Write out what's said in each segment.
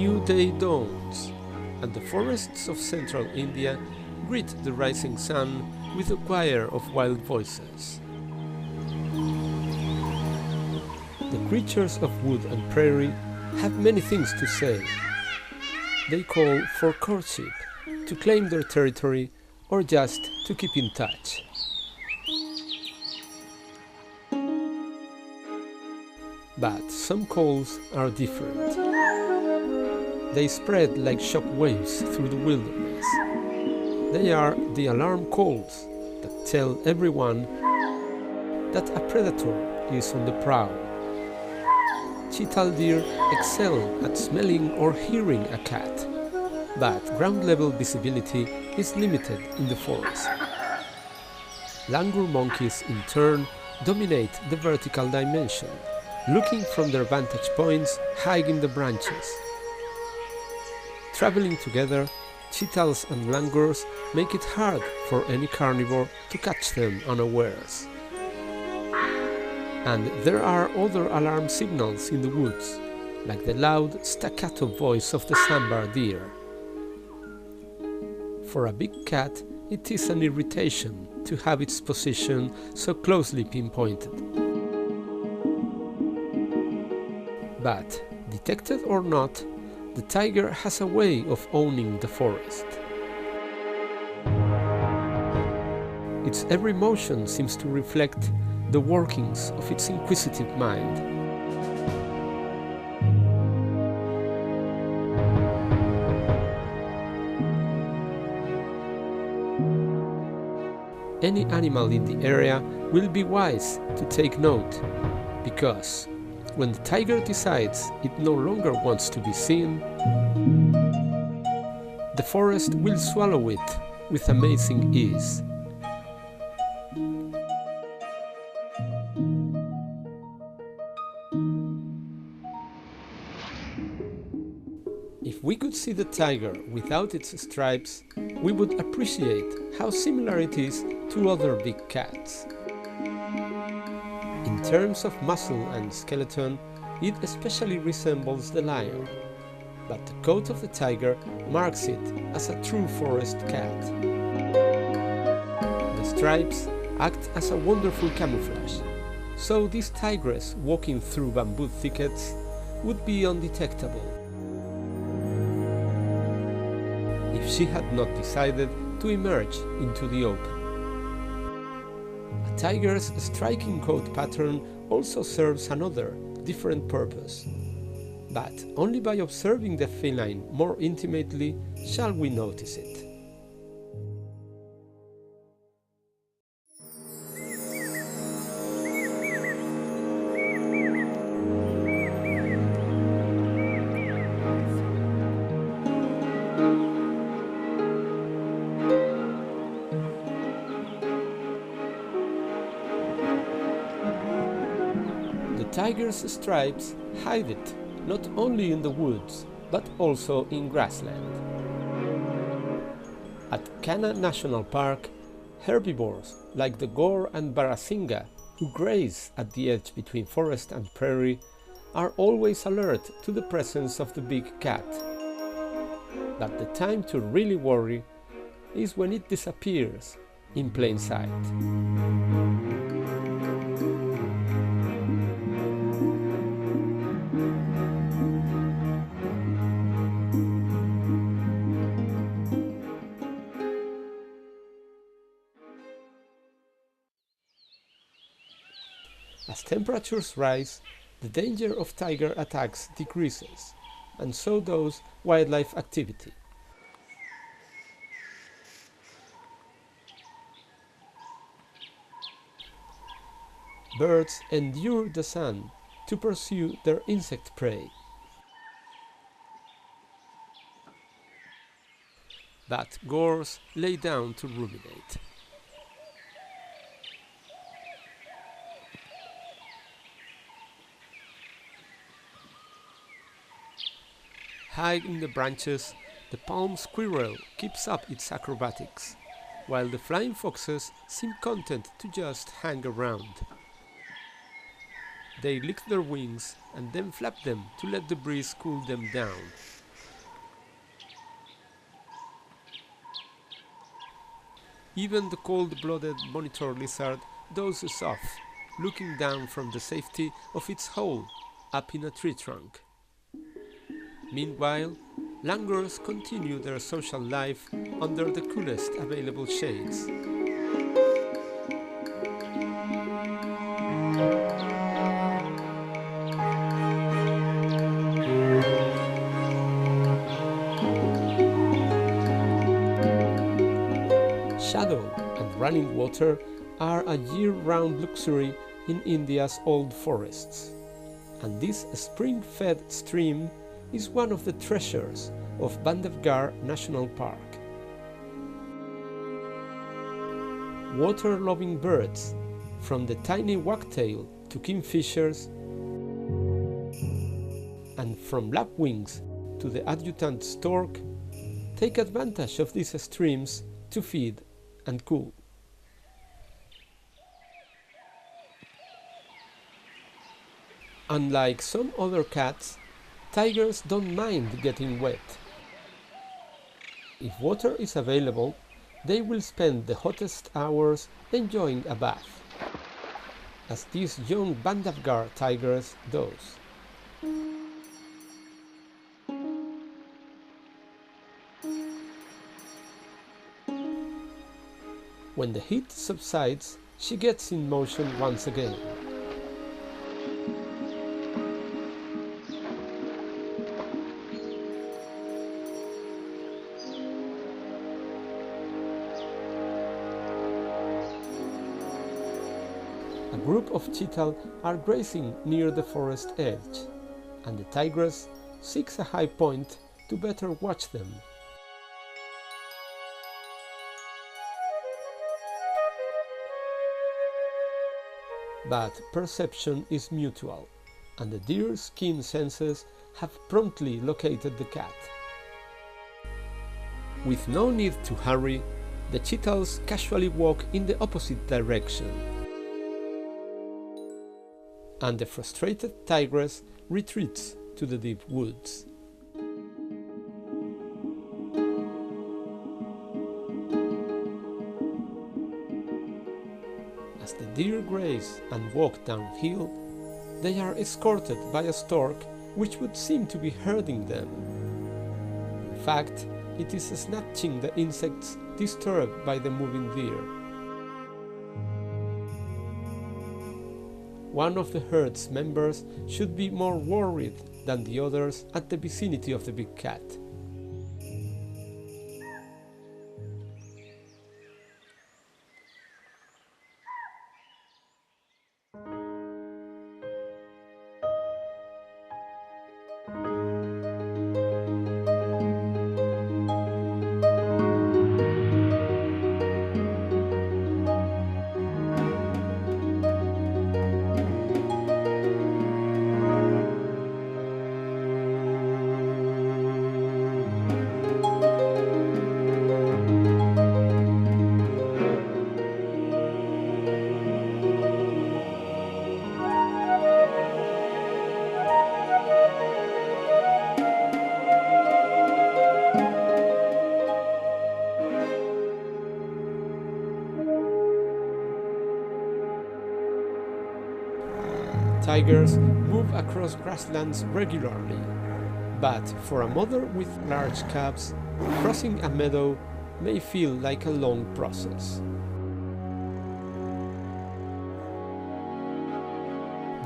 new day dawns, and the forests of central India greet the rising sun with a choir of wild voices. The creatures of wood and prairie have many things to say. They call for courtship, to claim their territory, or just to keep in touch. But some calls are different. They spread like shock waves through the wilderness. They are the alarm calls that tell everyone that a predator is on the prowl. Chital deer excel at smelling or hearing a cat, but ground-level visibility is limited in the forest. Langur monkeys, in turn, dominate the vertical dimension, looking from their vantage points high in the branches. Traveling together, cheetahs and langurs make it hard for any carnivore to catch them unawares. And there are other alarm signals in the woods, like the loud staccato voice of the sambar deer. For a big cat, it is an irritation to have its position so closely pinpointed. But, detected or not, the tiger has a way of owning the forest. Its every motion seems to reflect the workings of its inquisitive mind. Any animal in the area will be wise to take note, because when the tiger decides it no longer wants to be seen, the forest will swallow it with amazing ease. If we could see the tiger without its stripes, we would appreciate how similar it is to other big cats. In terms of muscle and skeleton, it especially resembles the lion, but the coat of the tiger marks it as a true forest cat. The stripes act as a wonderful camouflage, so this tigress walking through bamboo thickets would be undetectable if she had not decided to emerge into the open. A tiger's striking coat pattern also serves another, different purpose, but only by observing the feline more intimately shall we notice it. The tiger's stripes hide it not only in the woods, but also in grassland. At Kanha National Park, herbivores like the gaur and barasinga, who graze at the edge between forest and prairie, are always alert to the presence of the big cat. But the time to really worry is when it disappears in plain sight. As temperatures rise, the danger of tiger attacks decreases, and so does wildlife activity. Birds endure the sun to pursue their insect prey. But gaurs lay down to ruminate. High in the branches, the palm squirrel keeps up its acrobatics, while the flying foxes seem content to just hang around. They lick their wings and then flap them to let the breeze cool them down, Even the cold-blooded monitor lizard dozes off, looking down from the safety of its hole up in a tree trunk. Meanwhile, langurs continue their social life under the coolest available shades. Shadow and running water are a year-round luxury in India's old forests, and this spring-fed stream is one of the treasures of Bandhavgarh National Park. Water-loving birds, from the tiny wagtail to kingfishers, and from lapwings to the adjutant stork, take advantage of these streams to feed and cool. Unlike some other cats, tigers don't mind getting wet. If water is available, they will spend the hottest hours enjoying a bath, as these young Bandhavgarh tigers does. When the heat subsides, she gets in motion once again. A group of cheetah are grazing near the forest edge, and the tigress seeks a high point to better watch them. But perception is mutual, and the deer's keen senses have promptly located the cat. With no need to hurry, the cheetahs casually walk in the opposite direction, and the frustrated tigress retreats to the deep woods. As the deer graze and walk downhill, they are escorted by a stork which would seem to be herding them. In fact, it is snatching the insects disturbed by the moving deer. One of the herd's members should be more worried than the others at the vicinity of the big cat. Tigers move across grasslands regularly, but for a mother with large cubs, crossing a meadow may feel like a long process.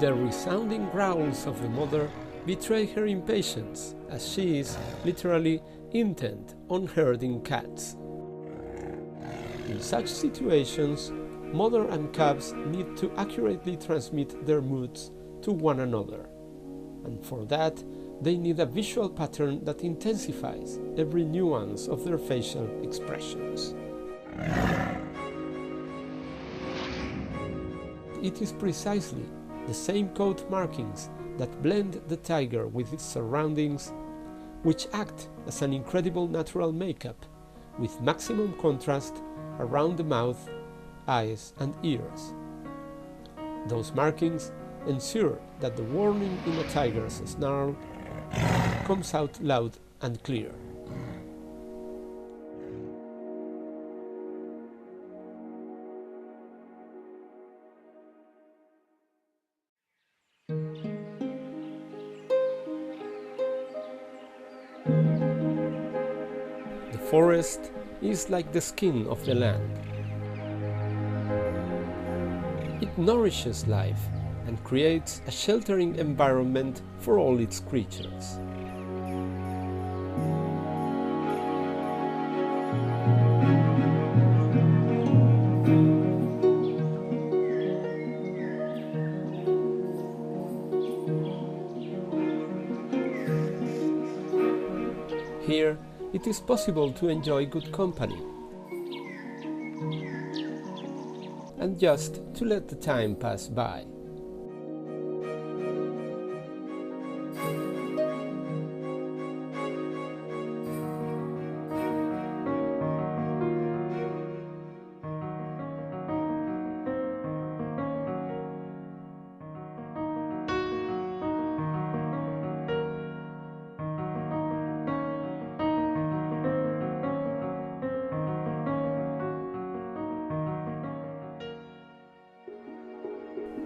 The resounding growls of the mother betray her impatience, as she is literally intent on herding cats. In such situations, mother and cubs need to accurately transmit their moods to one another, and for that they need a visual pattern that intensifies every nuance of their facial expressions. It is precisely the same coat markings that blend the tiger with its surroundings, which act as an incredible natural makeup with maximum contrast around the mouth, eyes and ears. Those markings ensure that the warning in a tiger's snarl comes out loud and clear. forest is like the skin of the land. It nourishes life and creates a sheltering environment for all its creatures. Here, it is possible to enjoy good company and just to let the time pass by.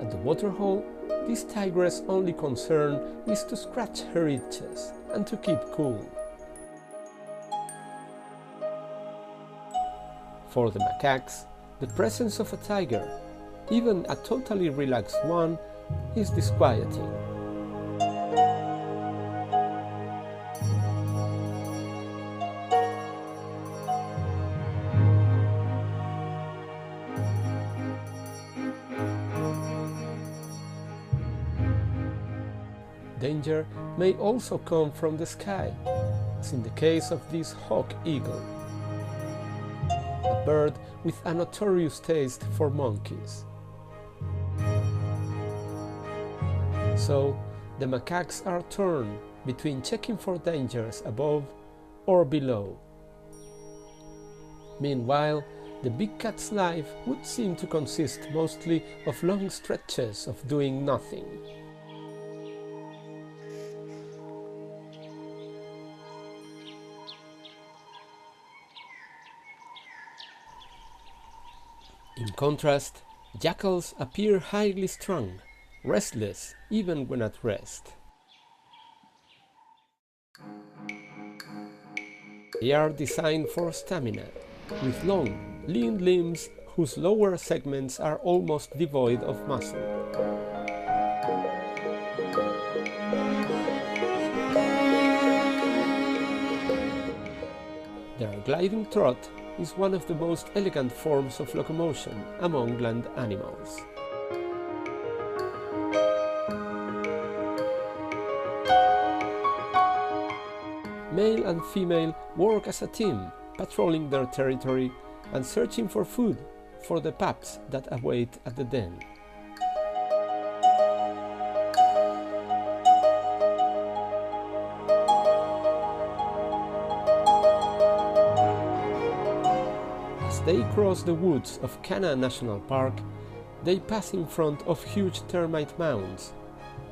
At the waterhole, this tigress' only concern is to scratch her itches and to keep cool. For the macaques, the presence of a tiger, even a totally relaxed one, is disquieting. Danger may also come from the sky, as in the case of this hawk eagle, a bird with a notorious taste for monkeys. So, the macaques are torn between checking for dangers above or below. Meanwhile, the big cat's life would seem to consist mostly of long stretches of doing nothing. In contrast, jackals appear highly strung, restless even when at rest. They are designed for stamina, with long, lean limbs whose lower segments are almost devoid of muscle. Their gliding trot is one of the most elegant forms of locomotion among land animals. Male and female work as a team, patrolling their territory and searching for food for the pups that await at the den. As they cross the woods of Kanha National Park, they pass in front of huge termite mounds,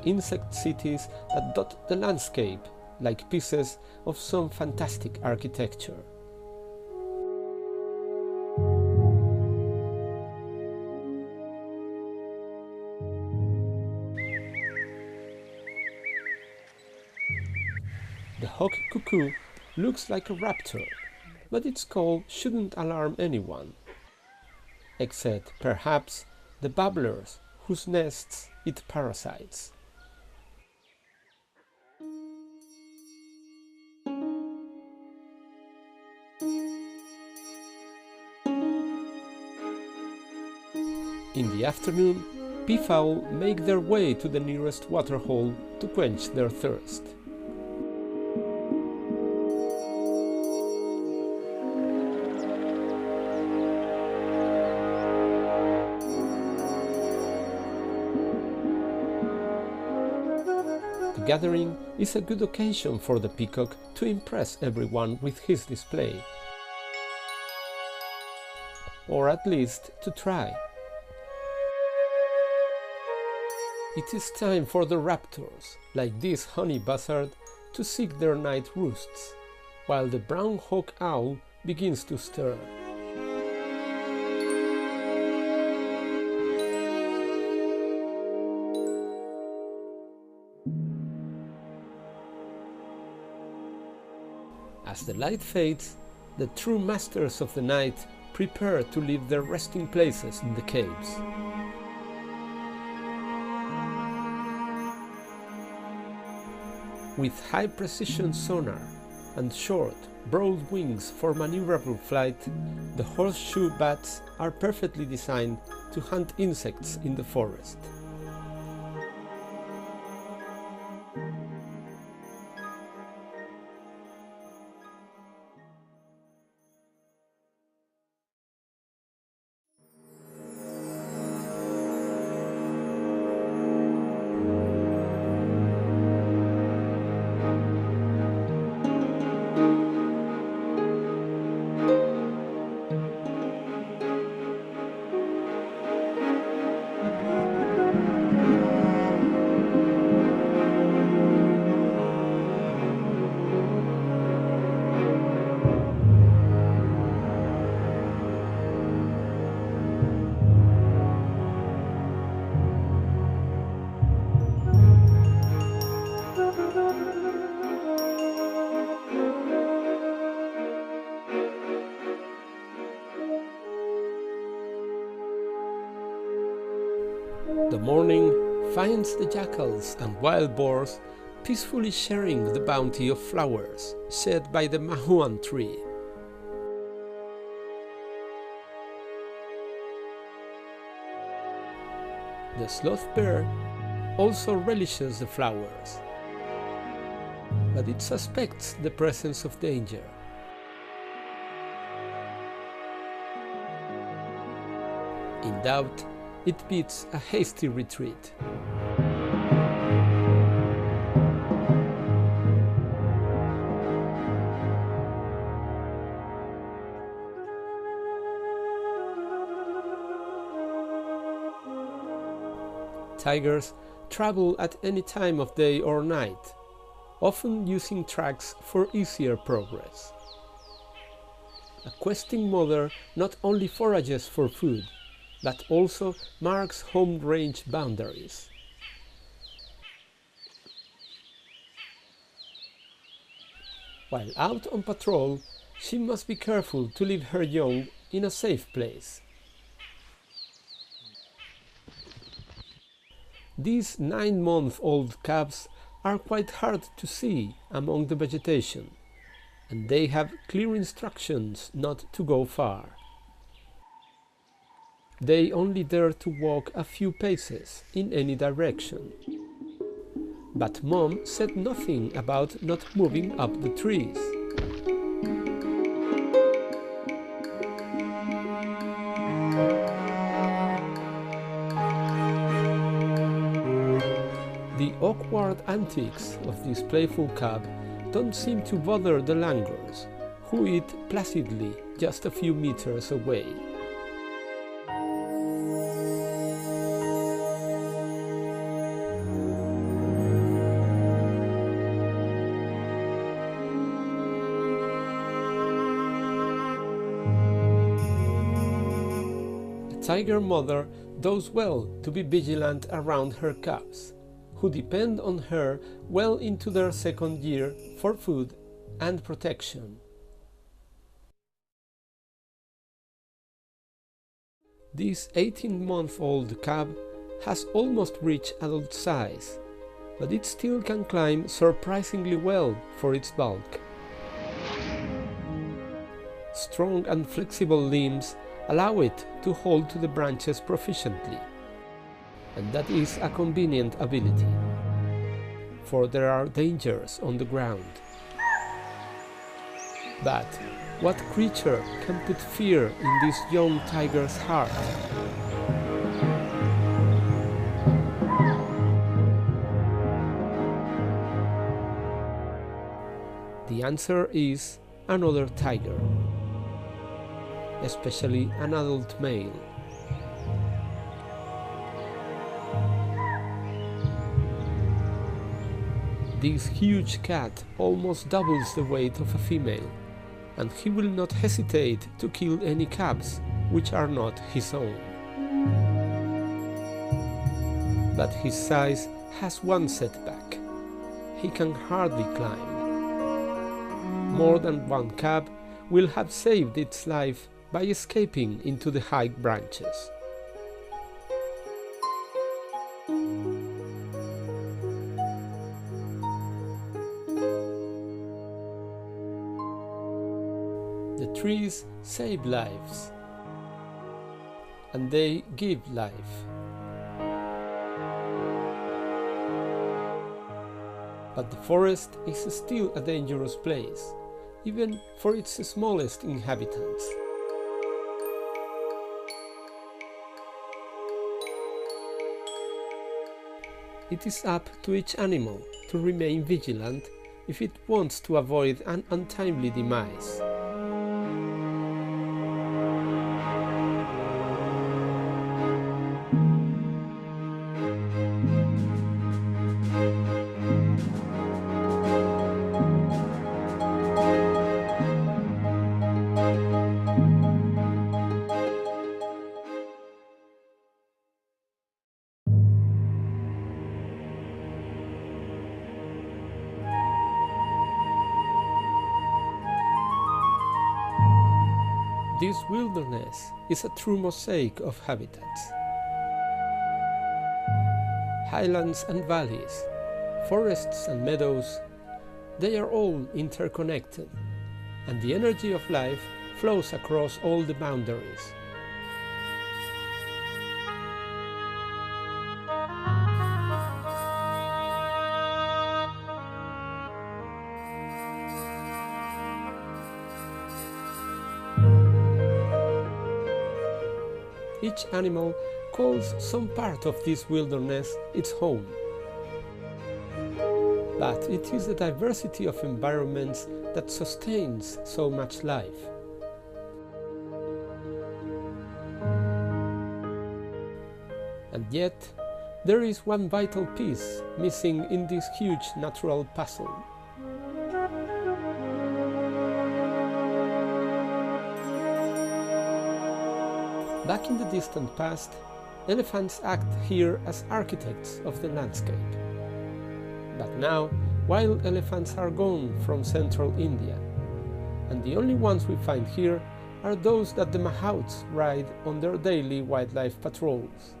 insect cities that dot the landscape like pieces of some fantastic architecture. The hawk cuckoo looks like a raptor, but its call shouldn't alarm anyone, except perhaps the babblers whose nests eat parasites. In the afternoon, peafowl make their way to the nearest waterhole to quench their thirst. The gathering is a good occasion for the peacock to impress everyone with his display, or at least to try. It is time for the raptors, like this honey buzzard, to seek their night roosts, while the brown hawk owl begins to stir. As the light fades, The true masters of the night prepare to leave their resting places in the caves. With high-precision sonar and short, broad wings for maneuverable flight, the horseshoe bats are perfectly designed to hunt insects in the forest. The morning finds the jackals and wild boars peacefully sharing the bounty of flowers shed by the mahuan tree. The sloth bear also relishes the flowers, but it suspects the presence of danger. In doubt, it beats a hasty retreat. Tigers travel at any time of day or night, often using tracks for easier progress. A questing mother not only forages for food, but also marks home range boundaries. While out on patrol, she must be careful to leave her young in a safe place. These 9-month-old cubs are quite hard to see among the vegetation, and they have clear instructions not to go far. They only dare to walk a few paces in any direction. But Mom said nothing about not moving up the trees. The awkward antics of this playful cub don't seem to bother the langurs, who eat placidly just a few meters away. Tiger mother does well to be vigilant around her cubs, who depend on her well into their second year for food and protection. This 18-month-old cub has almost reached adult size, but it still can climb surprisingly well for its bulk. Strong and flexible limbs allow it to hold to the branches proficiently, and that is a convenient ability, for there are dangers on the ground. But what creature can put fear in this young tiger's heart? The answer is another tiger, especially an adult male. This huge cat almost doubles the weight of a female, and he will not hesitate to kill any cubs which are not his own. But his size has one setback: he can hardly climb. More than one cub will have saved its life by escaping into the high branches. The trees save lives, and they give life. But the forest is still a dangerous place, even for its smallest inhabitants. It is up to each animal to remain vigilant if it wants to avoid an untimely demise. This wilderness is a true mosaic of habitats. Highlands and valleys, forests and meadows, they are all interconnected, and the energy of life flows across all the boundaries. Each animal calls some part of this wilderness its home. But it is the diversity of environments that sustains so much life. And yet, there is one vital piece missing in this huge natural puzzle. Back in the distant past, elephants act here as architects of the landscape. But now, wild elephants are gone from central India, and the only ones we find here are those that the mahouts ride on their daily wildlife patrols.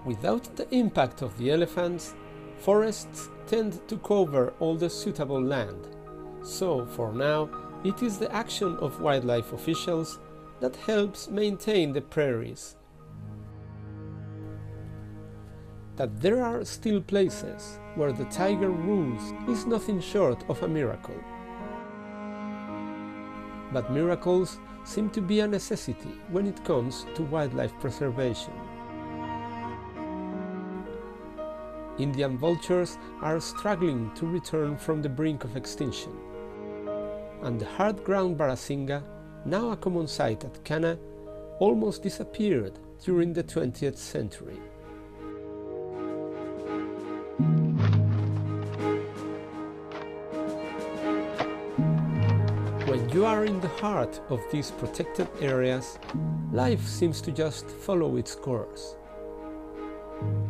Without the impact of the elephants, forests tend to cover all the suitable land, so for now it is the action of wildlife officials that helps maintain the prairies. That there are still places where the tiger rules is nothing short of a miracle. But miracles seem to be a necessity when it comes to wildlife preservation. Indian vultures are struggling to return from the brink of extinction, and the hard-ground barasingha, now a common sight at Kanha, almost disappeared during the 20th century. When you are in the heart of these protected areas, life seems to just follow its course.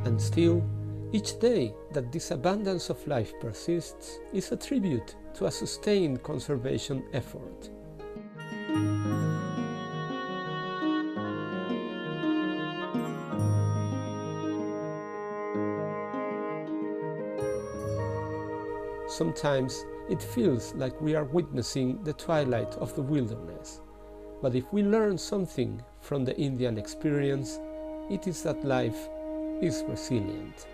And still, each day that this abundance of life persists is a tribute to a sustained conservation effort. Sometimes it feels like we are witnessing the twilight of the wilderness, but if we learn something from the Indian experience, it is that life is resilient.